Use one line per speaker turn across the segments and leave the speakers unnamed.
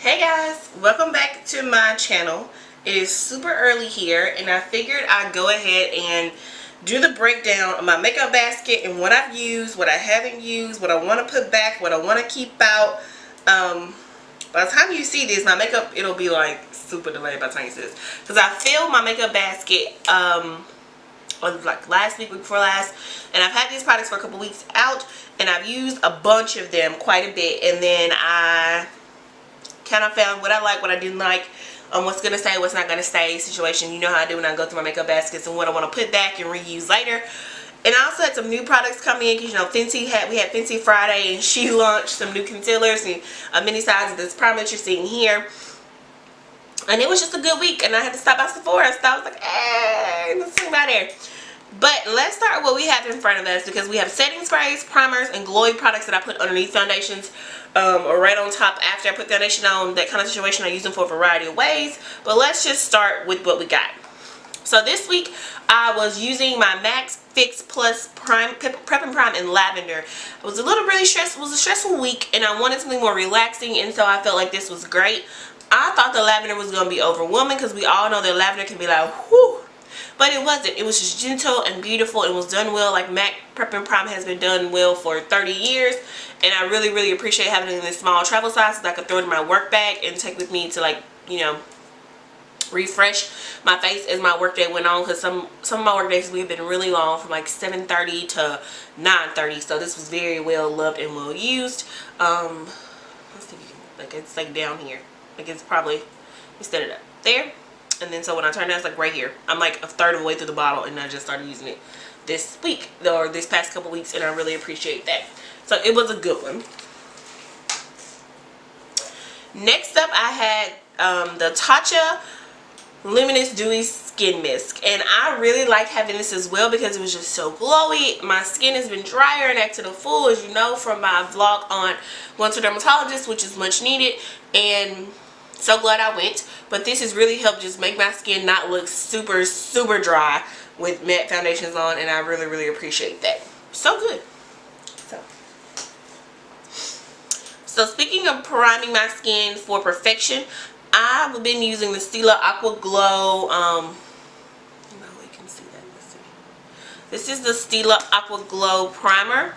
Hey guys, welcome back to my channel. It is super early here and I figured I'd go ahead and do the breakdown of my makeup basket and what I've used, what I haven't used, what I want to put back, what I want to keep out. By the time you see this, my makeup, it'll be like super delayed by the time you see this. Because I filled my makeup basket like last week before last, and I've had these products for a couple weeks out and I've used a bunch of them, quite a bit, and then I kind of found what I like, what I didn't like, what's going to stay, what's not going to stay situation. You know how I do when I go through my makeup baskets and what I want to put back and reuse later. And I also had some new products come in because, you know, we had Fenty Friday and she launched some new concealers and a mini size of this primer that you're seeing here. And it was just a good week and I had to stop by Sephora, so I was like, hey, let's swing by there. But let's start with what we have in front of us, because we have setting sprays, primers, and glowy products that I put underneath foundations, or right on top after I put foundation on. That kind of situation. I use them for a variety of ways. But let's just start with what we got. So this week I was using my Max Fix Plus Prep and Prime in Lavender. It was really stressful. It was a stressful week and I wanted something more relaxing, and so I felt like this was great. I thought the lavender was going to be overwhelming because we all know that lavender can be like, whew. But it wasn't. It was just gentle and beautiful. It was done well. Like MAC Prep and Prime has been done well for 30 years. And I really appreciate having it in this small travel size so that I could throw it in my work bag and take with me to, like, you know, refresh my face as my work day went on. Because some of my work days have been really long, from like 7:30 to 9:30. So this was very well loved and well used. Let's see if you can, like, it's like down here. Like, it's probably, let me set it up there. And then so when I turn it, it's like right here. I'm like a third of the way through the bottle and I just started using it this week, or this past couple weeks, and I really appreciate that. So it was a good one. Next up I had the Tatcha Luminous Dewy Skin Mist, and I really like having this as well because it was just so glowy. My skin has been drier and acting a fool, as you know from my vlog on going to a dermatologist, which is much needed, and so glad I went. But this has really helped just make my skin not look super dry with matte foundations on, and I really appreciate that. So good. So speaking of priming my skin for perfection, I've been using the Stila Aqua Glow. No, you can see that. Let's see. This is the Stila Aqua Glow Primer,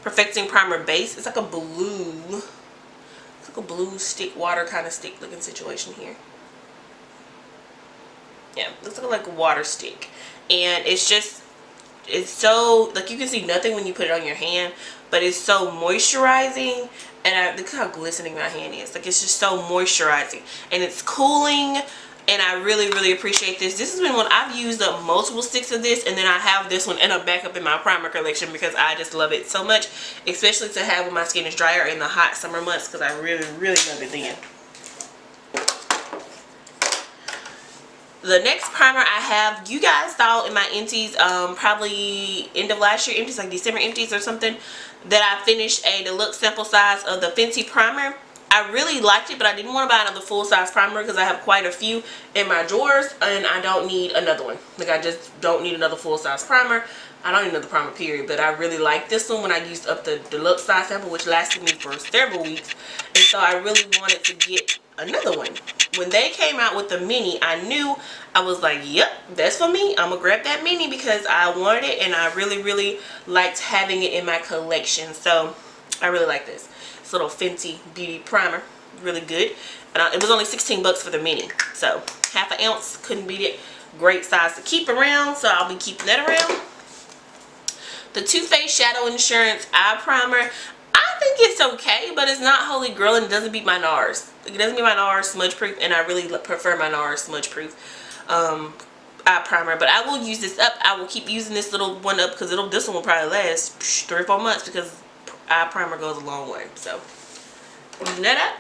Perfecting Primer Base. It's like a blue. It's like a blue stick, water kind of stick looking situation here. Yeah, looks like a water stick. And it's just, it's so, like, you can see nothing when you put it on your hand, but it's so moisturizing. And look how glistening my hand is. Like, it's just so moisturizing. And it's cooling. And I really appreciate this. This has been one I've used up multiple sticks of this, and then I have this one and a backup in my primer collection because I just love it so much, especially to have when my skin is drier in the hot summer months, because I really love it then. The next primer I have, you guys saw in my empties, probably end of last year empties, like December empties or something, that I finished a deluxe sample size of the Fenty primer. I really liked it, but I didn't want to buy another full-size primer because I have quite a few in my drawers and I don't need another one. Like, I just don't need another full-size primer. I don't need another primer, period. But I really like this one when I used up the deluxe size sample, which lasted me for several weeks. And so I really wanted to get another one. When they came out with the mini, I knew, I was like, yep, that's for me. I'm gonna grab that mini because I wanted it and I really liked having it in my collection. So I really like this. This little Fenty Beauty Primer, really good. And it was only 16 bucks for the mini. So half an ounce, couldn't beat it. Great size to keep around, so I'll be keeping that around. The Too Faced Shadow Insurance Eye Primer. I think it's okay, but it's not holy grail and it doesn't beat my NARS. It doesn't beat my NARS Smudge Proof, and I really prefer my NARS Smudge Proof eye primer. But I will use this up. I will keep using this little one up because this one will probably last 3 or 4 months because eye primer goes a long way. So using that up.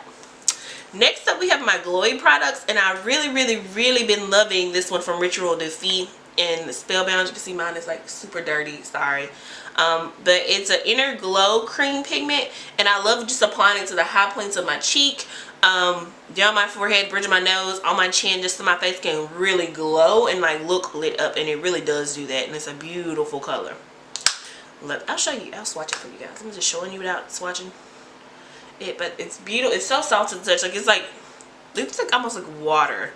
Next up we have my glowy products, and I really been loving this one from Ritual Defeat and Spellbound. You can see mine is like super dirty, sorry. But it's an inner glow cream pigment, and I love just applying it to the high points of my cheek, down my forehead, bridge of my nose, on my chin, just so my face can really glow and like look lit up. And it really does do that, and it's a beautiful color. Look, I'll show you, I'll swatch it for you guys. I'm just showing you without swatching. it, but it's beautiful. It's so soft to the touch. Like it looks like almost like water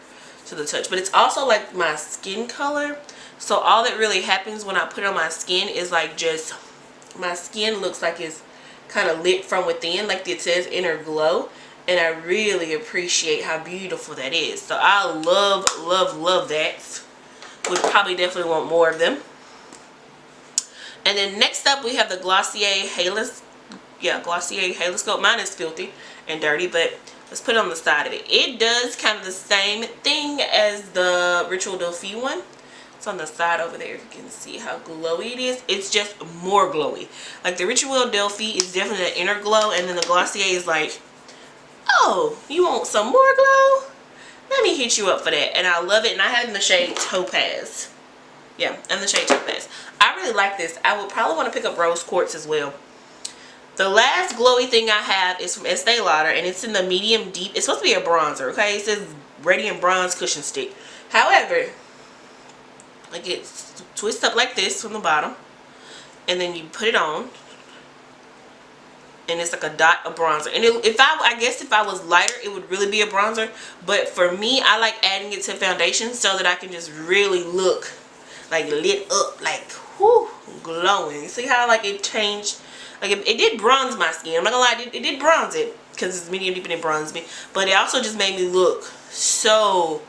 to the touch, but it's also like my skin color. So all that really happens when I put it on my skin is like just my skin looks like it's kind of lit from within, like it says inner glow, and I really appreciate how beautiful that is. So I love, love, love that. Would probably definitely want more of them. And then next up we have the Glossier Glossier Halo Scope. Mine is filthy and dirty, but let's put it on the side of it. It does kind of the same thing as the Ritual Delphi one. It's on the side over there, if you can see how glowy it is. It's just more glowy. Like the Ritual Delphi is definitely an inner glow, and then the Glossier is like, oh, you want some more glow? Let me hit you up for that. And I love it, and I have it in the shade Topaz. Yeah, in the shade Topaz. I really like this. I would probably want to pick up Rose Quartz as well. The last glowy thing I have is from Estee Lauder, and it's in the medium deep. It's supposed to be a bronzer, okay? It says Radiant Bronze Cushion Stick. However, like it twists up like this from the bottom, and then you put it on, and it's like a dot of bronzer. And I guess if I was lighter, it would really be a bronzer. But for me, I like adding it to foundation so that I can just really look like lit up, like whoo, glowing. See how like it changed? Like it did bronze my skin. I'm not gonna lie, it did bronze it because it's medium deep and it bronzed me. But it also just made me look so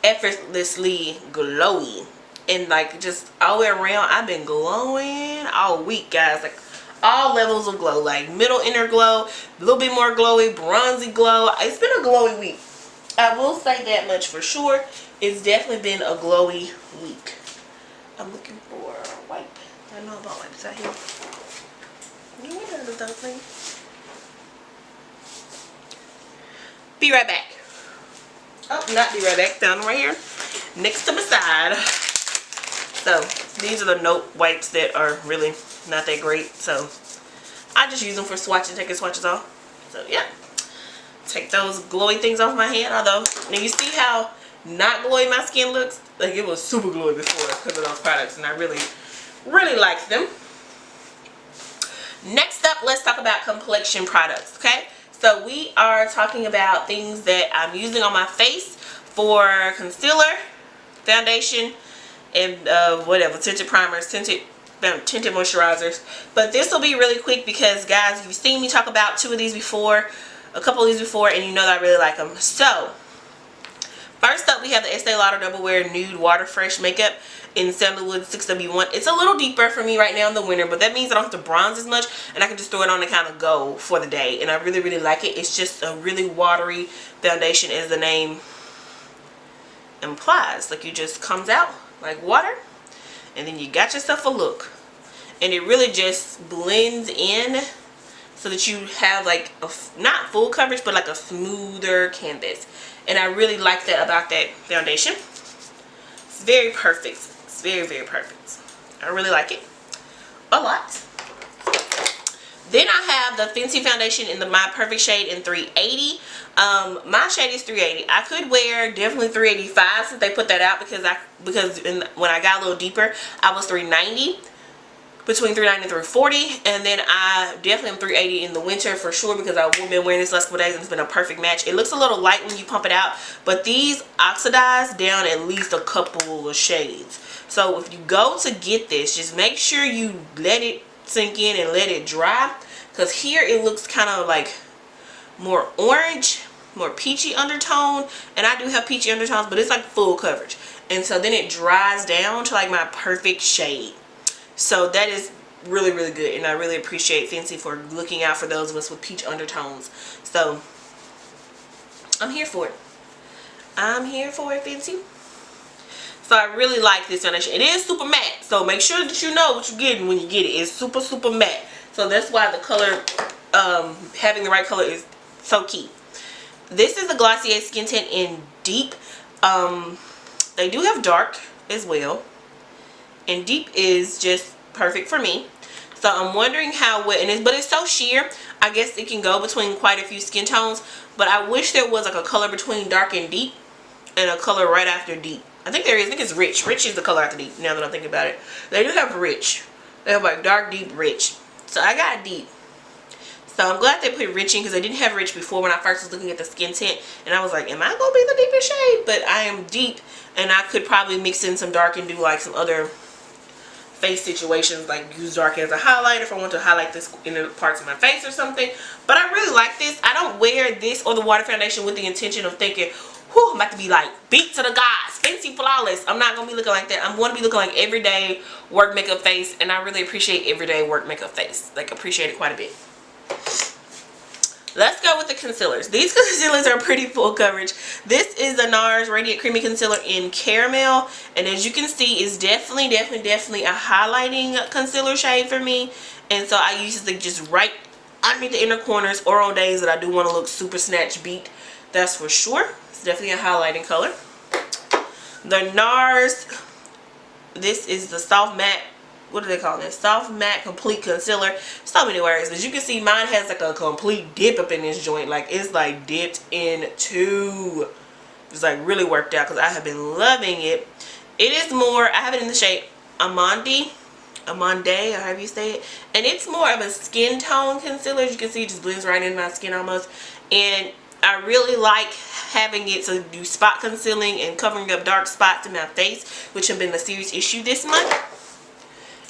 effortlessly glowy. And like just all the way around, I've been glowing all week, guys. Like all levels of glow, like middle inner glow, a little bit more glowy, bronzy glow. It's been a glowy week. I will say that much for sure. It's definitely been a glowy week. I'm looking for a wipe. I know about wipes out here. Be right back. Oh, not be right back. Down right here, next to my side. So these are the Note wipes that are really not that great. So I just use them for swatching, taking swatches off. So yeah, take those glowy things off my hand. Although, now you see how not glowy my skin looks. Like it was super glowy before because of those products, and I really, really like them. Next up, let's talk about complexion products, okay? So we are talking about things that I'm using on my face for concealer, foundation, and whatever, tinted primers, tinted moisturizers. But this will be really quick because, guys, you've seen me talk about two of these before, a couple of these before, and you know that I really like them. So, first up, we have the Estee Lauder Double Wear Nude Water Fresh Makeup in Sandalwood 6W1. It's a little deeper for me right now in the winter, but that means I don't have to bronze as much, and I can just throw it on and kind of go for the day. And I really, really like it. It's just a really watery foundation, as the name implies. Like, it just comes out like water, and then you got yourself a look. And it really just blends in so that you have like a, not full coverage, but like a smoother canvas. And I really like that about that foundation. It's very perfect. It's very, very perfect. I really like it a lot. Then I have the Fenty foundation in the My Perfect shade in 380. My shade is 380. I could wear definitely 385 since they put that out, because when I got a little deeper, I was 390. Between 390 and 340, and then I definitely am 380 in the winter for sure, because I've been wearing this last couple days and it's been a perfect match. It looks a little light when you pump it out, but these oxidize down at least a couple of shades. So if you go to get this, just make sure you let it sink in and let it dry, because here it looks kind of like more orange, more peachy undertone, and I do have peachy undertones, but it's like full coverage. And so then it dries down to like my perfect shade. So that is really, really good, and I really appreciate Fenty for looking out for those of us with peach undertones. So I'm here for it. I'm here for it, Fenty. So I really like this foundation. It is super matte, so make sure that you know what you're getting when you get it. It's super, super matte. So that's why the color, having the right color is so key. This is the Glossier Skin Tint in Deep. They do have dark as well. And deep is just perfect for me. So I'm wondering how wet, but it's so sheer. I guess it can go between quite a few skin tones, but I wish there was like a color between dark and deep, and a color right after deep. I think there is. I think it's rich. Rich is the color after deep, now that I'm thinking about it. They do have rich. They have like dark, deep, rich. So I got deep. So I'm glad they put rich in, because I didn't have rich before when I first was looking at the skin tint, and I was like, am I gonna be the deepest shade? But I am deep, and I could probably mix in some dark and do like some other face situations, like use dark as a highlight if I want to highlight this in the parts of my face or something. But I really like this. I don't wear this or the water foundation with the intention of thinking, whew, I'm about to be like beat to the gods, fancy, flawless. I'm not gonna be looking like that. I'm going to be looking like everyday work makeup face, and I really appreciate everyday work makeup face. Like, appreciate it quite a bit. Let's go with the concealers. These concealers are pretty full coverage. This is the NARS Radiant Creamy Concealer in Caramel. And as you can see, it's definitely a highlighting concealer shade for me. And so I use this just right underneath the inner corners, or on days that I do want to look super snatch beat. That's for sure. It's definitely a highlighting color. The NARS, this is the Soft Matte, what do they call this? Soft Matte Complete Concealer. So many words. As you can see, mine has like a complete dip up in this joint. Like, it's like dipped in two. It's like really worked out, because I have been loving it. It is more, I have it in the shade Amande, or however you say it. And it's more of a skin tone concealer. As you can see, it just blends right into my skin almost. And I really like having it to do spot concealing and covering up dark spots in my face, which have been a serious issue this month.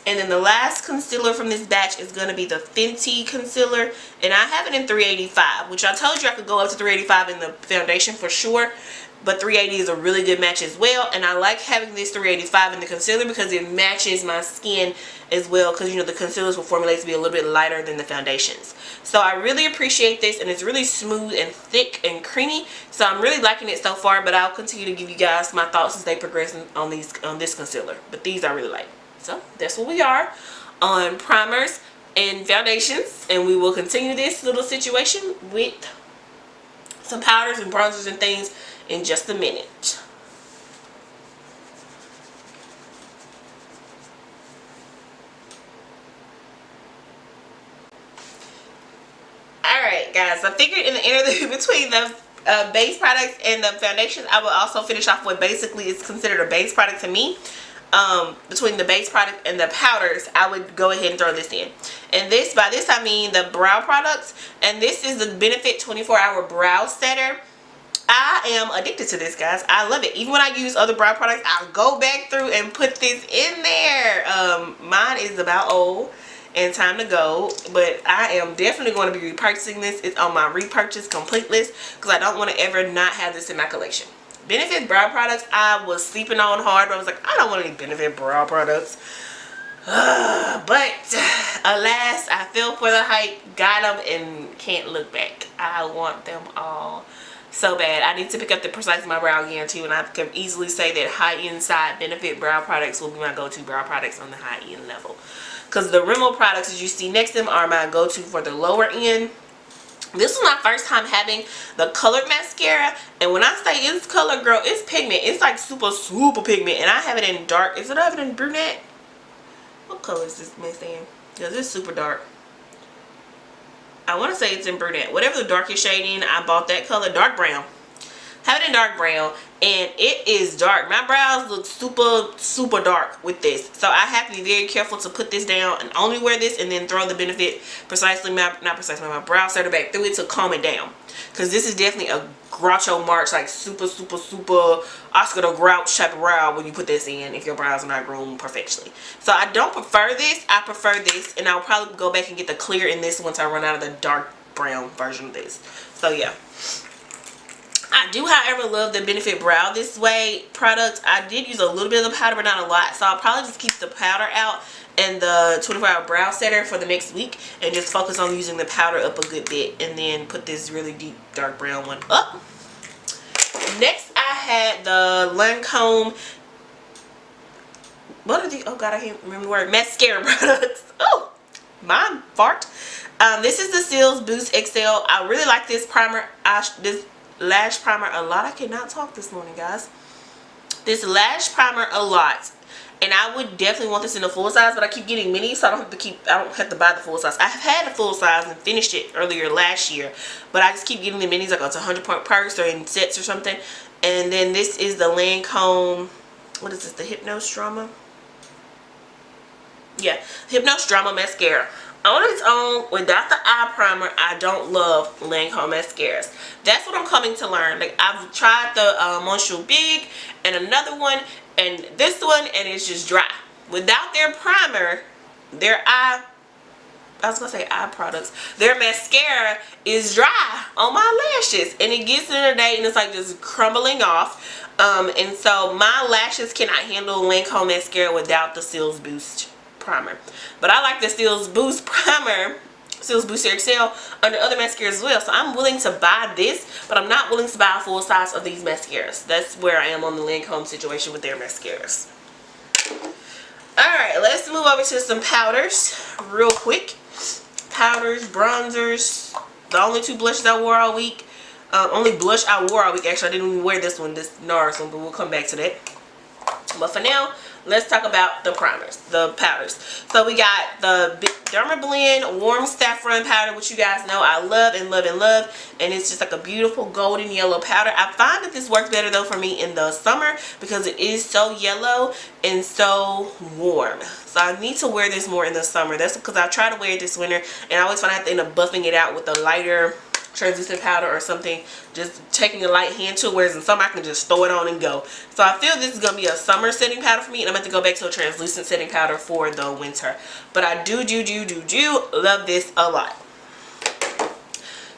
And then the last concealer from this batch is going to be the Fenty concealer. And I have it in 385, which I told you I could go up to 385 in the foundation for sure. But 380 is a really good match as well. And I like having this 385 in the concealer because it matches my skin as well. Because, you know, the concealers will formulate to be a little bit lighter than the foundations. So I really appreciate this. And it's really smooth and thick and creamy. So I'm really liking it so far. But I'll continue to give you guys my thoughts as they progress on this concealer. But these I really like. So that's what we are on primers and foundations, and we will continue this little situation with some powders and bronzers and things in just a minute. Alright guys, I figured in the interlude between the base products and the foundations, I will also finish off what basically is considered a base product to me. Between the base product and the powders, I would go ahead and throw this in. And this, by this I mean the brow products. And this is the Benefit 24-Hour Brow Setter. I am addicted to this, guys. I love it. Even when I use other brow products, I'll go back through and put this in there. Mine is about old and time to go, but I am definitely going to be repurchasing this. It's on my repurchase complete list because I don't want to ever not have this in my collection. Benefit brow products, I was sleeping on hard, but I was like, I don't want any Benefit brow products. But alas, I fell for the hype, got them, and can't look back. I want them all so bad. I need to pick up the Precise My Brow again too, and I can easily say that high-end side Benefit brow products will be my go-to brow products on the high-end level. Because the Rimmel products, as you see next to them, are my go-to for the lower end. This was my first time having the colored mascara, and when I say it's color, girl, it's pigment. It's like super pigment, and I have it in dark. Is it I have it in brunette? What color is this mess in? Because it's super dark. I want to say it's in brunette. Whatever the darkest shade in, I bought that color, dark brown. Have it in dark brown, and it is dark. My brows look super dark with this, so I have to be very careful to put this down and only wear this, and then throw the Benefit my brow setter back through it to calm it down, because this is definitely a Groucho Marx, like super Oscar the Grouch type of brow when you put this in, if your brows are not groomed perfectly. So I don't prefer this. I prefer this, and I'll probably go back and get the clear in this once I run out of the dark brown version of this. So yeah, I do, however, love the Benefit Brow This Way product. I did use a little bit of the powder, but not a lot. So I'll probably just keep the powder out and the 24-hour brow setter for the next week, and just focus on using the powder up a good bit, and then put this really deep dark brown one up. Next, I had the Lancome, what are these? Oh God, I can't remember the word. Mascara products. Oh, my fart. This is the Cils Boost XL. I really like this primer. This lash primer a lot. I cannot talk this morning, guys. This lash primer a lot, and I would definitely want this in a full size, but I keep getting mini, so I don't have to buy the full size. I have had a full size and finished it earlier last year, but I just keep getting the minis, like it's a 100-point purse or in sets or something. And then this is the Lancome, what is this, the Hypno's Drama? Yeah, Hypno's Drama mascara. on its own, without the eye primer, I don't love Lancome mascaras. That's what I'm coming to learn. Like, I've tried the Monsieur Big and another one and this one, and it's just dry. Without their primer, their eye products, their mascara is dry on my lashes, and it gets in the day and it's like just crumbling off. And so my lashes cannot handle Lancome mascara without the Cils Boost primer. But I like the Cils Boost primer, Cils Booster XL, under other mascaras as well. So I'm willing to buy this, but I'm not willing to buy a full size of these mascaras. That's where I am on the Lancome situation with their mascaras. Alright, let's move over to some powders real quick. Powders, bronzers, the only two blushes I wore all week. Only blush I wore all week. Actually, I didn't even wear this one, this NARS one, but we'll come back to that. But for now, let's talk about the primers, the powders. So we got the Dermablend Warm Saffron powder, which you guys know I love and love and love. And it's just like a beautiful golden yellow powder. I find that this works better though for me in the summer because it is so yellow and so warm. So I need to wear this more in the summer. That's because I try to wear it this winter and I always find I have to end up buffing it out with a lighter translucent powder or something, just taking a light hand to it, whereas in summer I can just throw it on and go. So I feel this is going to be a summer setting powder for me, and I'm going to go back to a translucent setting powder for the winter. But I do love this a lot.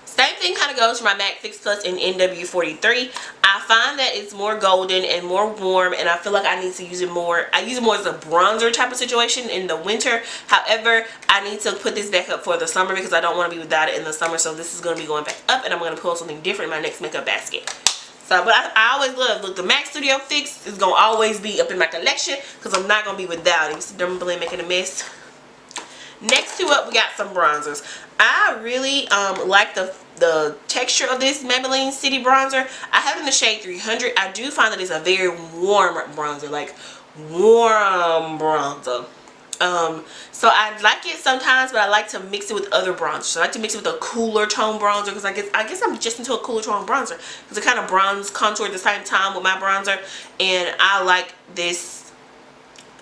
Same thing kind of goes for my MAC Fix Plus in NW43. I find that it's more golden and more warm, and I feel like I need to use it more. I use it more as a bronzer type of situation in the winter. However, I need to put this back up for the summer because I don't want to be without it in the summer. So this is going to be going back up, and I'm going to pull something different in my next makeup basket. So, but I always love, look, the MAC Studio Fix is going to always be up in my collection because I'm not going to be without it. It's Dermablend making a mess. Next to it, we got some bronzers. I really like the texture of this Maybelline City bronzer. I have it in the shade 300. I do find that it's a very warm bronzer, like warm bronzer. So I like it sometimes, but I like to mix it with other bronzers. So I like to mix it with a cooler tone bronzer because I guess I'm just into a cooler tone bronzer because it kind of bronze contour at the same time with my bronzer, and I like this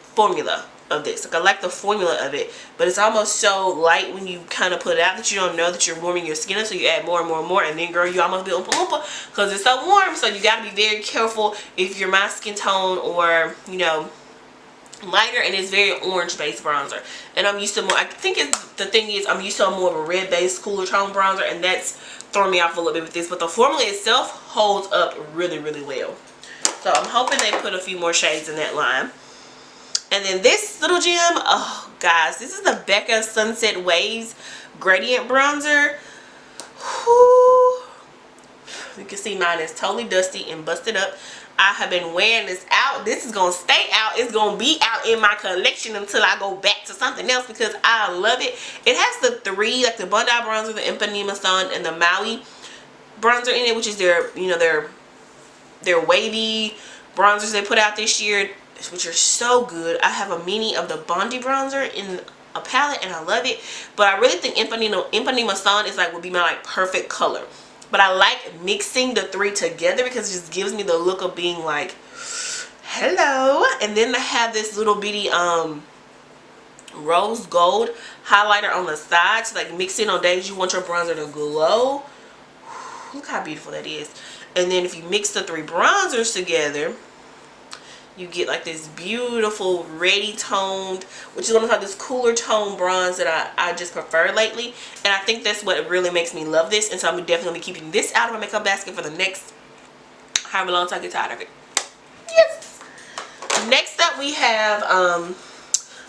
formula of this. Like, I like the formula of it, but it's almost so light when you kind of put it out that you don't know that you're warming your skin up, so you add more and more and more, and then girl, you almost be oompa loompa because it's so warm. So you got to be very careful if you're my skin tone or, you know, lighter and it's very orange based bronzer, and I'm used to more, I think the thing is I'm used to more of a red based cooler tone bronzer, and that's throwing me off a little bit with this, but the formula itself holds up really well. So I'm hoping they put a few more shades in that line. And then this little gem, oh guys, this is the Becca Sunset Waves Gradient Bronzer. Whew. You can see mine is totally dusty and busted up. I have been wearing this out. This is going to stay out. It's going to be out in my collection until I go back to something else because I love it. It has the three, like the Bondi bronzer, the Ipanema Sun, and the Maui bronzer in it, which is their, you know, their wavy bronzers they put out this year, which are so good. I have a mini of the Bondi bronzer in a palette and I love it, but I really think Ipanema Sun is like would be my like perfect color. But I like mixing the three together because it just gives me the look of being like, hello. And then I have this little bitty rose gold highlighter on the side to like mix in on days you want your bronzer to glow. Look how beautiful that is. And then if you mix the three bronzers together, you get like this beautiful reddy toned, which is one of this cooler tone bronze that I just prefer lately, and I think that's what really makes me love this. And so I'm definitely keeping this out of my makeup basket for the next however long I get tired of it. Yes. Next up we have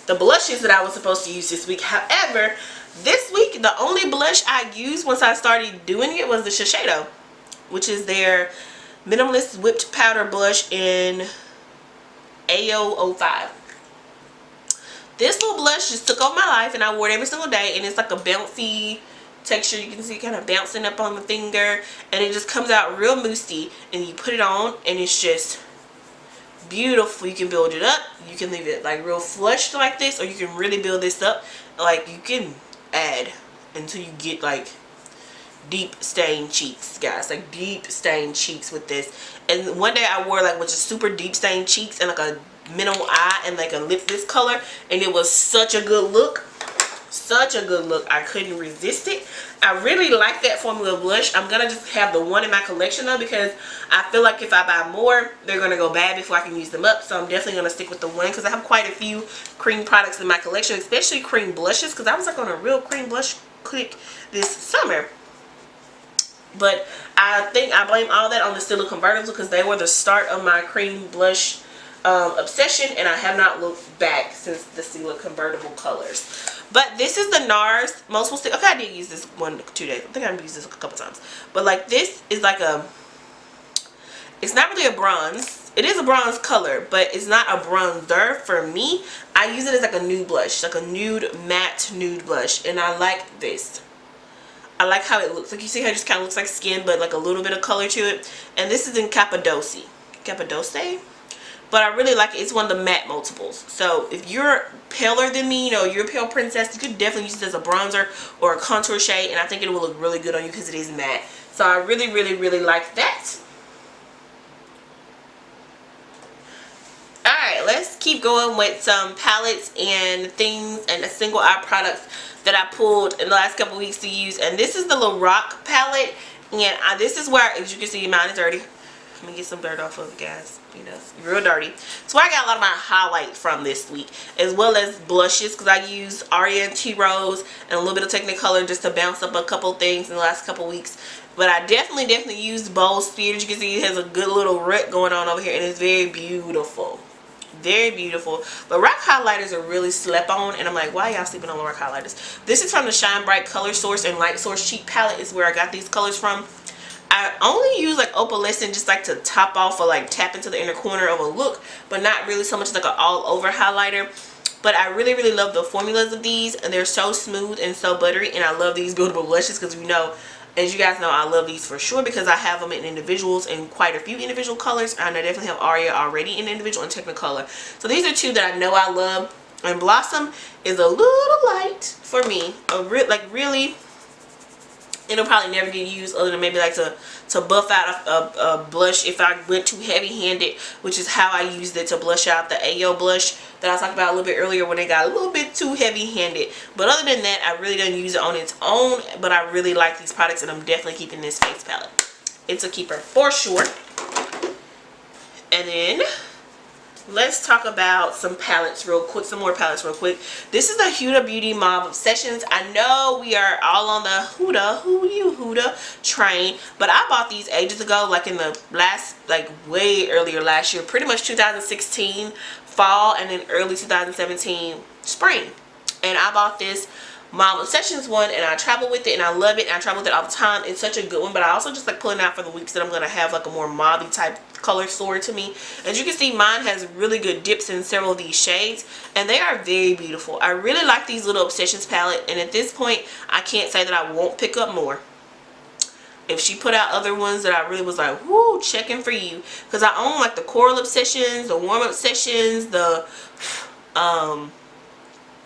the blushes that I was supposed to use this week. However, this week the only blush I used once I started doing it was the Shiseido, which is their Minimalist Whipped Powder Blush in AO05. This little blush just took over my life and I wore it every single day, and it's like a bouncy texture. You can see it kind of bouncing up on the finger, and it just comes out real moosey, and you put it on and it's just beautiful. You can build it up, you can leave it like real flushed like this, or you can really build this up. Like, you can add until you get like deep stained cheeks, guys, like deep stained cheeks with this. And one day I wore like with just super deep stained cheeks and like a minimal eye and like a lip this color, and it was such a good look. Such a good look. I couldn't resist it. I really like that formula blush. I'm gonna just have the one in my collection though, because I feel like if I buy more, they're gonna go bad before I can use them up. So I'm definitely gonna stick with the one, because I have quite a few cream products in my collection, especially cream blushes, because I was like on a real cream blush kick this summer. But I think I blame all that on the Stila convertibles, because they were the start of my cream blush obsession, and I have not looked back since the Stila convertible colors. But this is the NARS multiple stick. Okay, I did use this 1 or 2 days. I think I've used this a couple times. But like, this is like a, it's not really a bronze. It is a bronze color, but it's not a bronzer for me. I use it as like a nude blush, like a nude matte nude blush, and I like this. I like how it looks. Like, you see how it just kind of looks like skin, but like a little bit of color to it. And this is in Cappadoce. But I really like it. It's one of the matte multiples. So if you're paler than me, you know, you're a pale princess, you could definitely use it as a bronzer or a contour shade, and I think it will look really good on you because it is matte. So I really, really, really like that. Alright, let's keep going with some palettes and things and single eye products that I pulled in the last couple weeks to use. And this is the Lorac palette, and this is where, as you can see, mine is dirty. Let me get some dirt off of it, guys. You know, it's real dirty. So I got a lot of my highlight from this week, as well as blushes, because I used Aria and Tea Rose and a little bit of Technicolor just to bounce up a couple things in the last couple weeks. But I definitely used Bold Spirit. As you can see, it has a good little root going on over here, and it's very beautiful. Very beautiful. Lorac highlighters are really slept on, and I'm like, why y'all sleeping on Lorac highlighters? This is from the Shine Bright Color Source and Light Source Cheek palette is where I got these colors from. I only use like opalescent just like to top off or like tap into the inner corner of a look, but not really so much like an all over highlighter. But I really, really love the formulas of these, and they're so smooth and so buttery, and I love these buildable blushes because, you know, as you guys know, I love these for sure because I have them in individuals and quite a few individual colors, and I definitely have Aria already in individual and Technicolor. So these are two that I know I love, and Blossom is a little light for me. Really, it'll probably never get used other than maybe like to buff out a blush if I went too heavy handed, which is how I used it to blush out the Ayo blush that I was talking about a little bit earlier when it got a little bit too heavy handed. But other than that, I really didn't use it on its own, but I really like these products, and I'm definitely keeping this face palette. It's a keeper for sure. And then let's talk about some palettes real quick, some more palettes real quick. This is the Huda Beauty Mauve Obsessions. I know we are all on the Huda train, but I bought these ages ago, like in the last, like way earlier last year, pretty much 2016 fall and then early 2017 spring. And I bought this Mauve Obsessions one, and I travel with it, and I love it, and I travel with it all the time. It's such a good one, but I also just like pulling out for the weeks that I'm going to have like a more mauve type color story to me. As you can see, mine has really good dips in several of these shades, and they are very beautiful. I really like these little Obsessions palette, and at this point I can't say that I won't pick up more. If she put out other ones that I really was like, whoo, checking for you, because I own like the Coral Obsessions, the Warm Obsessions, the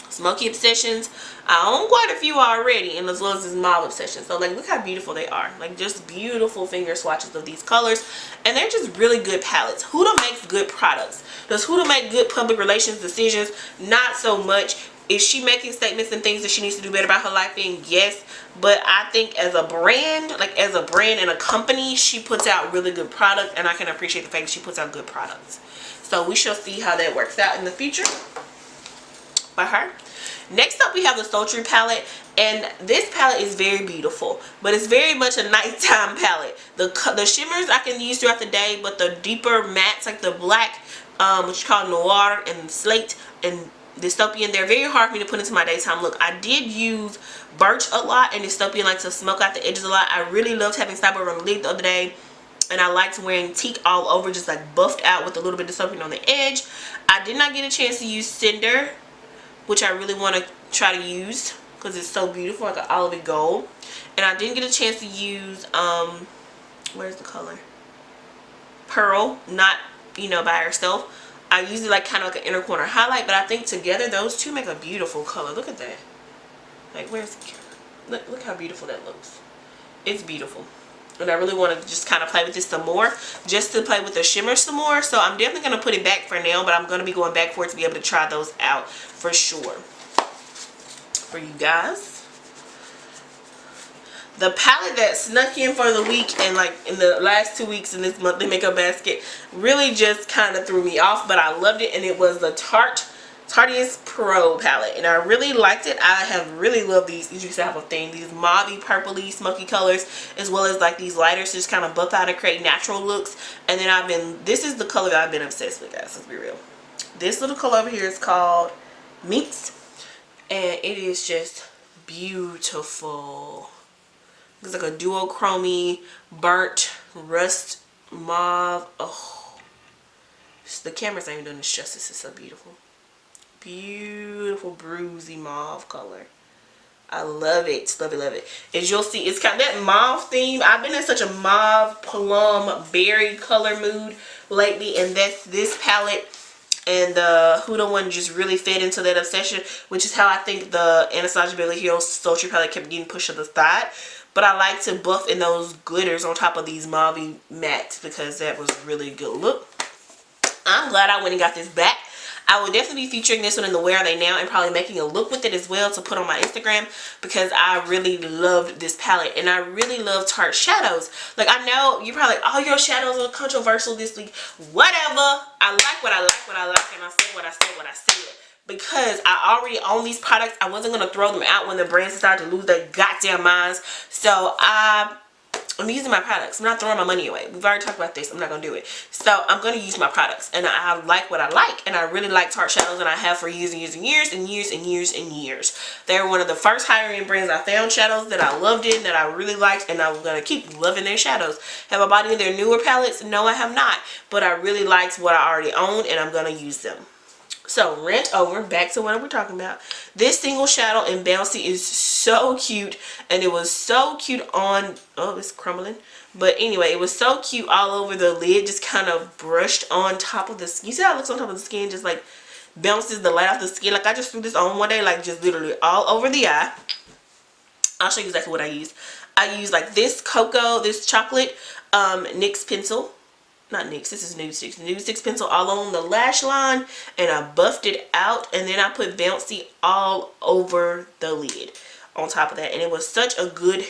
Smoky Obsessions. I own quite a few already, and as well as this Mauve Obsession. So like, look how beautiful they are. Like, just beautiful finger swatches of these colors, and they're just really good palettes. Huda makes good products. Does Huda make good public relations decisions? Not so much. Is she making statements and things that she needs to do better about her life in? Yes. But I think as a brand, like as a brand and a company, she puts out really good products, and I can appreciate the fact that she puts out good products. So we shall see how that works out in the future by her. Next up, we have the Sultry palette, and this palette is very beautiful, but it's very much a nighttime palette. The shimmers I can use throughout the day, but the deeper mattes like the black, which is called Noir, and Slate and Dystopian, they're very hard for me to put into my daytime look. I did use Birch a lot and Dystopian, like to smoke out the edges a lot. I really loved having Cyber on the lid the other day, and I liked wearing teak all over, just like buffed out with a little bit of Dystopian on the edge. I did not get a chance to use Cinder, which I really want to try to use because it's so beautiful, like an olive gold. And I didn't get a chance to use where's the color, Pearl, not, you know, by herself. I use it like kind of like an inner corner highlight, but I think together those two make a beautiful color. Look at that. Like, where's the, look how beautiful that looks. It's beautiful. And I really want to just kind of play with this some more, just to play with the shimmer some more. So I'm definitely going to put it back for now, but I'm going to be going back for it to be able to try those out for sure. for you guys. The palette that snuck in for the week and like in the last 2 weeks in this monthly makeup basket really just kind of threw me off, but I loved it, and it was the Tarteist Pro palette, and I really liked it. I have really loved these, as you can have a thing, these mauvey, purpley, smoky colors, as well as like these lighters to just kind of buff out and create natural looks. And then this is the color that I've been obsessed with, guys, let's be real. This little color over here is called Minx, and it is just beautiful. It's like a duochrome burnt rust mauve. Oh, the camera's not even doing this justice. It's so beautiful. Beautiful bruisey mauve color. I love it. Love it, love it. As you'll see, it's kind of that mauve theme. I've been in such a mauve, plum, berry color mood lately, and this palette and the Huda one just really fed into that obsession, which is how I think the Anastasia Beverly Hills Sultry palette kept getting pushed to the side. But I like to buff in those glitters on top of these mauvey mattes because that was a really good look. I'm glad I went and got this back. I will definitely be featuring this one in the Where Are They Now and probably making a look with it as well to put on my Instagram because I really loved this palette and I really love Tarte shadows. Like, I know you're probably like, oh, your shadows are controversial this week. Whatever. I like what I like, what I like, and I said what I said, what I said. Because I already own these products, I wasn't going to throw them out when the brands started to lose their goddamn minds. So I'm using my products. I'm not throwing my money away. We've already talked about this. I'm not going to do it. So I'm going to use my products. And I like what I like. And I really like Tarte shadows. And I have for years and years and years and years and years and years. They're one of the first higher end brands I found shadows that I loved in, that I really liked. And I'm going to keep loving their shadows. Have I bought any of their newer palettes? No, I have not. But I really liked what I already owned. And I'm going to use them. So, rant over, back to what we're talking about. This single shadow in Bouncy is so cute. And it was so cute on, oh, it's crumbling. But anyway, it was so cute all over the lid. Just kind of brushed on top of the skin. You see how it looks on top of the skin? Just like bounces the light off the skin. Like I just threw this on one day. Like just literally all over the eye. I'll show you exactly what I use. I use like this cocoa, this chocolate NYX pencil. Not NYX, this is Nude 6. Nude 6 pencil all on the lash line. And I buffed it out. And then I put Bouncy all over the lid on top of that. And it was such a good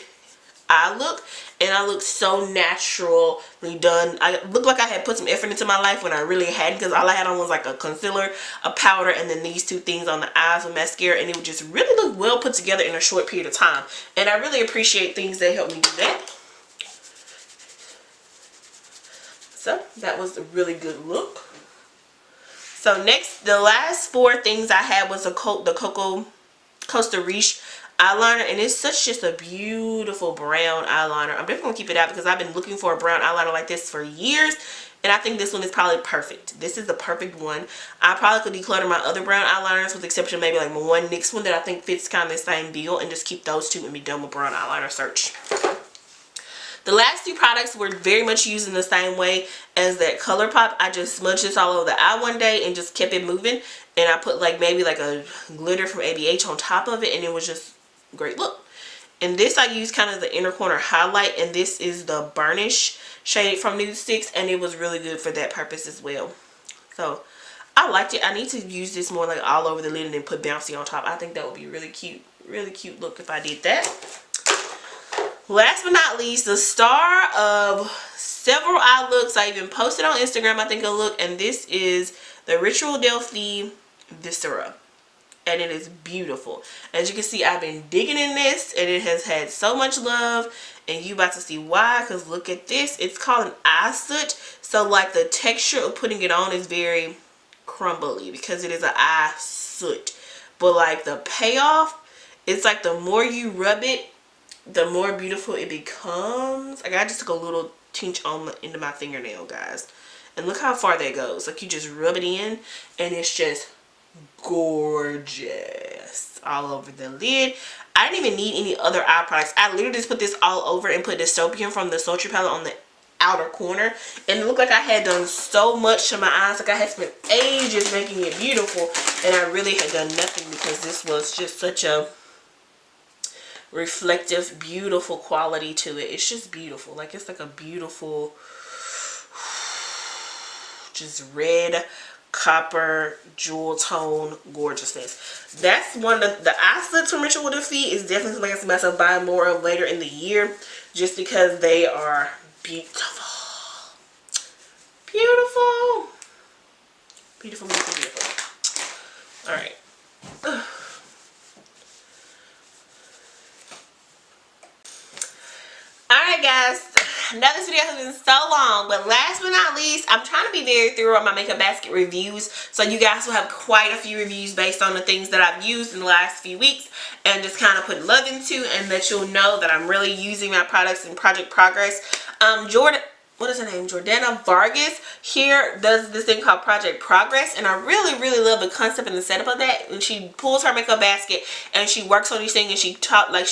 eye look. And I looked so naturally done. I looked like I had put some effort into my life when I really hadn't. Because all I had on was like a concealer, a powder, and then these two things on the eyes with mascara. And it would just really look well put together in a short period of time. And I really appreciate things that help me do that. So that was a really good look. So next, the last 4 things I had was the Cocoa Costa Riche eyeliner, and it's just a beautiful brown eyeliner. I'm definitely gonna keep it out because I've been looking for a brown eyeliner like this for years, and I think this one is probably perfect. This is the perfect one. I probably could declutter my other brown eyeliners with the exception of maybe like my one NYX one that I think fits kind of the same bill, and just keep those 2 and be done with brown eyeliner search. The last 2 products were very much used in the same way as that ColourPop. I just smudged this all over the eye one day and just kept it moving. And I put like maybe like a glitter from ABH on top of it, and it was just a great look. And this I used kind of the inner corner highlight, and this is the Burnish shade from Nude 6, and it was really good for that purpose as well. So I liked it. I need to use this more like all over the lid and then put Bouncy on top. I think that would be really cute look if I did that. Last but not least, the star of several eye looks. I even posted on Instagram, I think, a look. And this is the Ritual Delphi Viscera. And it is beautiful. As you can see, I've been digging in this. And it has had so much love. And you about to see why. Because look at this. It's called an eye soot. So like the texture of putting it on is very crumbly. Because it is an eye soot. But like the payoff, it's like the more you rub it, the more beautiful it becomes. Like I just took a little tinge on the end of my fingernail, guys, and look how far that goes. Like you just rub it in and it's just gorgeous all over the lid. I didn't even need any other eye products. I literally just put this all over and put Dystopian from the Sultry palette on the outer corner, and it looked like I had done so much to my eyes. Like I had spent ages making it beautiful, and I really had done nothing because this was just such a reflective, beautiful quality to it. It's just beautiful. Like it's like a beautiful, just red copper jewel tone gorgeousness. That's one of the eye slits from Ritual Defeat is definitely something I can see myself buying more of later in the year, just because they are beautiful. Beautiful. Beautiful, beautiful, beautiful. Alright. Alright guys, now this video has been so long, but last but not least, I'm trying to be very thorough on my makeup basket reviews, so you guys will have quite a few reviews based on the things that I've used in the last few weeks, and just kind of put love into, and that you'll know that I'm really using my products in Project Progress. What is her name? Jordana Vargas here does this thing called Project Progress, and I really, really love the concept and the setup of that. And she pulls her makeup basket and she works on these things, and she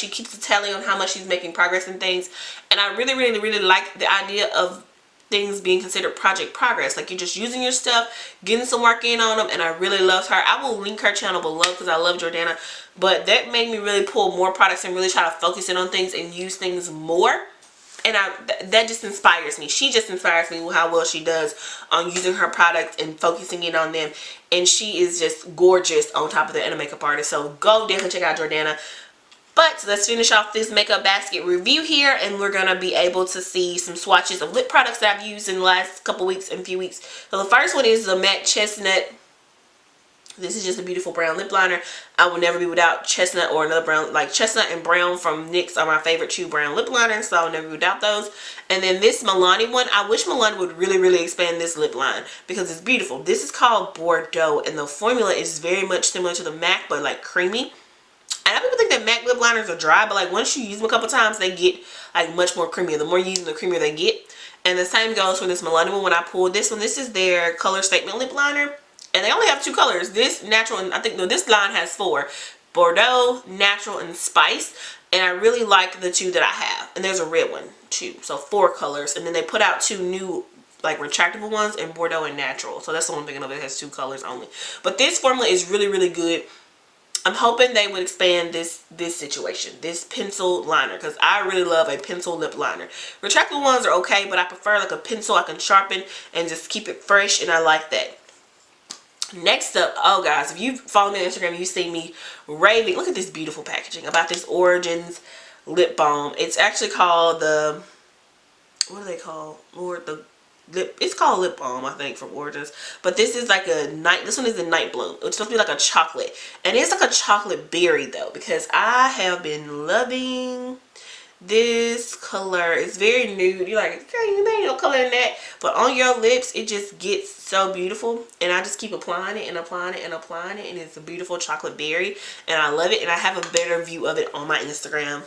keeps a tally on how much she's making progress in things. And I really, really, really like the idea of things being considered Project Progress. Like, you're just using your stuff, getting some work in on them, and I really love her. I will link her channel below because I love Jordana, but that made me really pull more products and really try to focus in on things and use things more. And that just inspires me. She just inspires me with how well she does on using her products and focusing in on them. And she is just gorgeous on top of that, and a makeup artist. So go definitely check out Jordana. But let's finish off this makeup basket review here, and we're going to be able to see some swatches of lip products that I've used in the last couple weeks and few weeks. So the first one is the Matte Chestnut. This is just a beautiful brown lip liner. I will never be without chestnut or another brown. Like, chestnut and brown from NYX are my favorite two brown lip liners, so I will never be without those. And then this Milani one, I wish Milani would really, really expand this lip line because it's beautiful. This is called Bordeaux, and the formula is very much similar to the MAC, but like creamy. And I people think that MAC lip liners are dry, but like once you use them a couple times, they get like much more creamier. The more you use them, the creamier they get. And the same goes for this Milani one. When I pulled this one, this is their Color Statement lip liner. And they only have two colors. This natural, and I think, no, this line has four. Bordeaux, natural, and spice. And I really like the two that I have. And there's a red one too. So 4 colors. And then they put out 2 new like retractable ones in Bordeaux and natural. So that's the one thing of it has 2 colors only. But this formula is really, really good. I'm hoping they would expand this situation, this pencil liner, because I really love a pencil lip liner. Retractable ones are okay, but I prefer like a pencil I can sharpen and just keep it fresh, and I like that. Next up, oh guys, if you follow me on Instagram, you see me raving. Look at this beautiful packaging about this Origins lip balm. It's actually called the, what do they call? Lord, the lip. It's called lip balm, I think, from Origins. But this is like a night. This one is a Night Bloom. It's supposed to be like a chocolate, and it's like a chocolate berry though, because I have been loving this color. It's very nude. You're like, okay, there ain't no color in that, but on your lips it just gets so beautiful, and I just keep applying it and applying it and applying it, and it's a beautiful chocolate berry, and I love it. And I have a better view of it on my Instagram,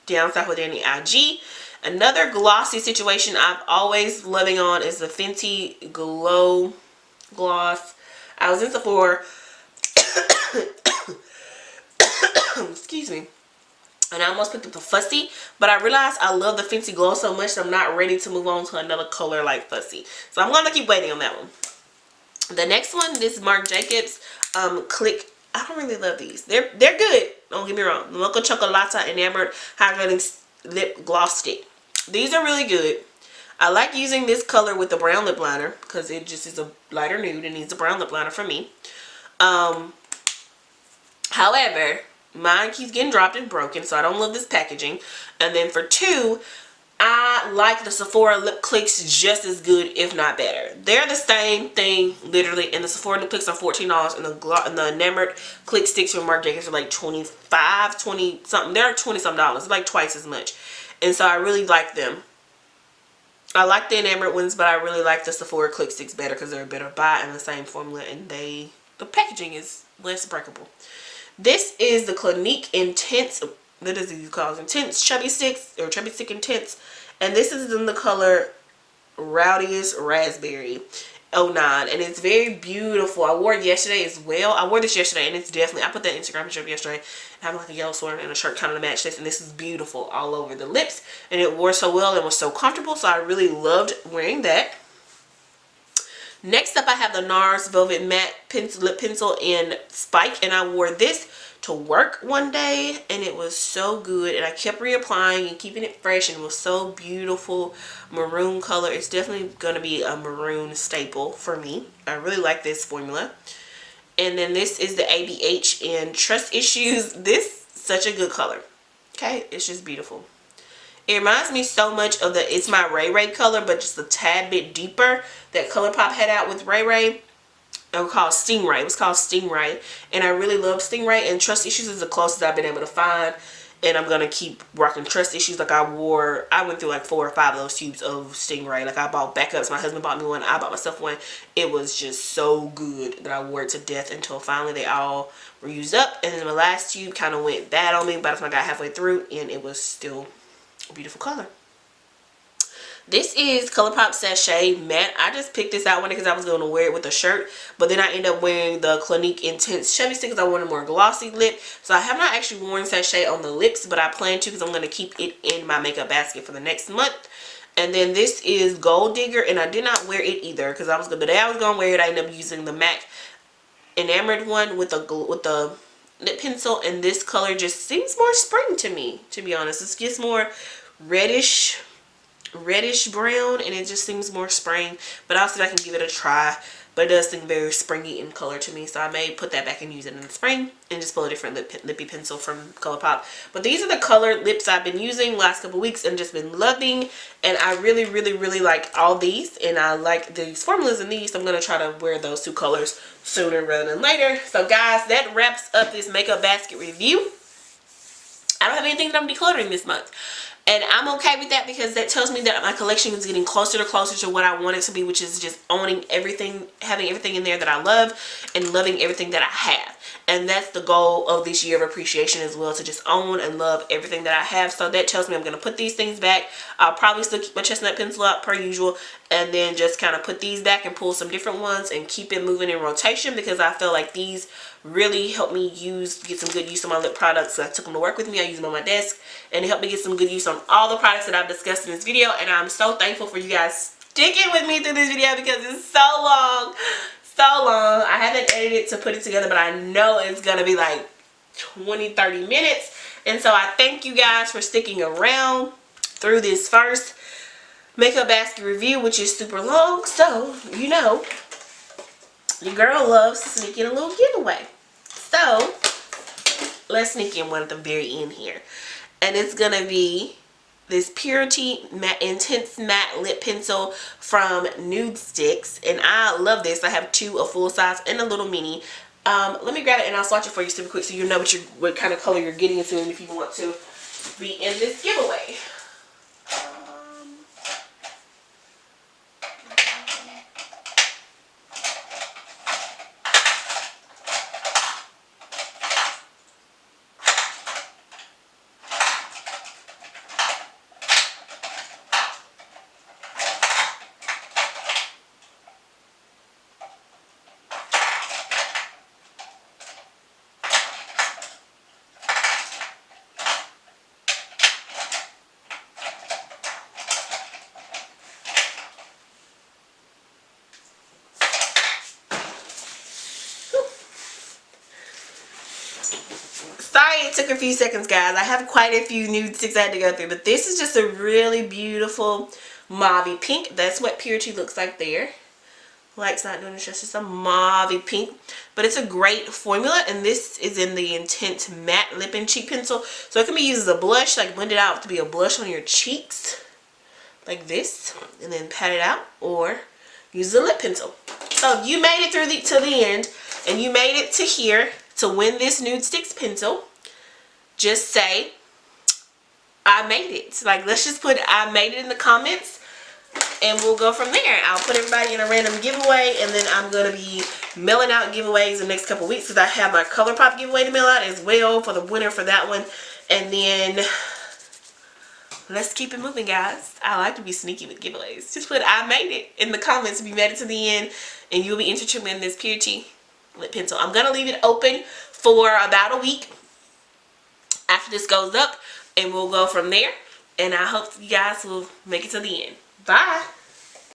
down south with Danny IG. Another glossy situation I'm always loving on is the Fenty Glow Gloss. I was in Sephora excuse me, and I almost picked up the Fussy, but I realized I love the Fenty Glow so much that I'm not ready to move on to another color like Fussy. So I'm going to keep waiting on that one. The next one, this Marc Jacobs Click. I don't really love these. They're good. Don't get me wrong. The Mocha Chocolata Enamored Hydrating Lip Gloss Stick. These are really good. I like using this color with the brown lip liner because it just is a lighter nude and needs a brown lip liner for me. However, mine keeps getting dropped and broken, so I don't love this packaging. And then for 2, I like the Sephora Lip Clicks just as good, if not better. They're the same thing, literally, and the Sephora Lip Clicks are $14, and the Enamored Click Sticks from Marc Jacobs are like $25, 20 something. They're $20-some. It's like twice as much. And so I really like them. I like the Enamored ones, but I really like the Sephora Click Sticks better because they're a better buy and the same formula, and the packaging is less breakable. This is the Clinique Intense, what is it called? Intense Chubby Sticks, or Chubby Stick Intense. And this is in the color Rowdiest Raspberry 09. And it's very beautiful. I wore it yesterday as well. I wore this yesterday, and it's definitely, I put that Instagram picture up yesterday. I have like a yellow sweater and a shirt kind of to match this. And this is beautiful all over the lips. And it wore so well and was so comfortable. So I really loved wearing that. Next up, I have the NARS Velvet Matte Lip Pencil in Spike, and I wore this to work one day, and it was so good, and I kept reapplying and keeping it fresh, and it was so beautiful. Maroon color. It's definitely going to be a maroon staple for me. I really like this formula. And then this is the ABH in Trust Issues. This such a good color. Okay, it's just beautiful. It reminds me so much of the It's My Ray Ray color, but just a tad bit deeper that ColourPop had out with Ray Ray. It was called Stingray. It was called Stingray, and I really love Stingray, and Trust Issues is the closest I've been able to find, and I'm gonna keep rocking Trust Issues. Like I went through like 4 or 5 of those tubes of Stingray. Like I bought backups. My husband bought me one. I bought myself one. It was just so good that I wore it to death until finally they all were used up, and then my last tube kind of went bad on me by the time I got halfway through, and it was still a beautiful color. This is ColourPop Sachet Matte. I just picked this out one because I was going to wear it with a shirt, but then I ended up wearing the Clinique Intense Chevy Stick because I wanted a more glossy lip. So I have not actually worn Sachet on the lips, but I plan to because I'm going to keep it in my makeup basket for the next month. And then this is Gold Digger, and I did not wear it either because the day I was going to wear it, I ended up using the MAC Enamored one with the lip pencil, and this color just seems more spring to me, to be honest. It gets more reddish brown, and it just seems more spring, but also I can give it a try. But it does seem very springy in color to me, so I may put that back and use it in the spring and just pull a different lippy pencil from ColourPop. But these are the colored lips I've been using last couple weeks and just been loving, and I really like all these, and I like these formulas in these, so I'm going to try to wear those 2 colors sooner rather than later. So guys, that wraps up this makeup basket review. I don't have anything that I'm decluttering this month. And I'm okay with that because that tells me that my collection is getting closer to what I want it to be, which is just owning everything, having everything in there that I love, and loving everything that I have. And that's the goal of this year of appreciation as well, to just own and love everything that I have. So that tells me I'm going to put these things back. I'll probably still keep my chestnut pencil out per usual, and then just kind of put these back and pull some different ones and keep it moving in rotation, because I feel like these really help me get some good use of my lip products. So I took them to work with me. I use them on my desk, and it helped me get some good use on all the products that I've discussed in this video. And I'm so thankful for you guys sticking with me through this video because it's so long. I haven't edited to put it together, but I know it's going to be like 20-30 minutes. And so I thank you guys for sticking around through this first makeup basket review, which is super long. So, you know, your girl loves to sneak in a little giveaway. So, let's sneak in one at the very end here. And it's going to be this Purity Intense Matte Lip Pencil from Nude Sticks. And I love this. I have 2, a full size and a little mini. Let me grab it and I'll swatch it for you super quick so you know what kind of color you're getting into, and if you want to be in this giveaway. Sorry it took a few seconds, guys. I have quite a few nude sticks I had to go through, but this is just a really beautiful mauve pink. That's what Purity looks like there. Light's not doing it, just a mauve pink, but it's a great formula, and this is in the Intense Matte Lip and Cheek Pencil, so it can be used as a blush, like blend it out to be a blush on your cheeks like this, and then pat it out, or use the lip pencil. So if you made it through to the end and you made it to here to win this Nude Sticks pencil, just say I made it. Like, let's just put I made it in the comments, and we'll go from there. I'll put everybody in a random giveaway, and then I'm going to be mailing out giveaways the next couple weeks because I have my ColourPop giveaway to mail out as well for the winner for that one. And then let's keep it moving, guys. I like to be sneaky with giveaways. Just put I made it in the comments if you made it to the end, and you'll be entered to win this Purity lip pencil. I'm going to leave it open for about a week after this goes up, and we'll go from there. And I hope you guys will make it to the end. Bye.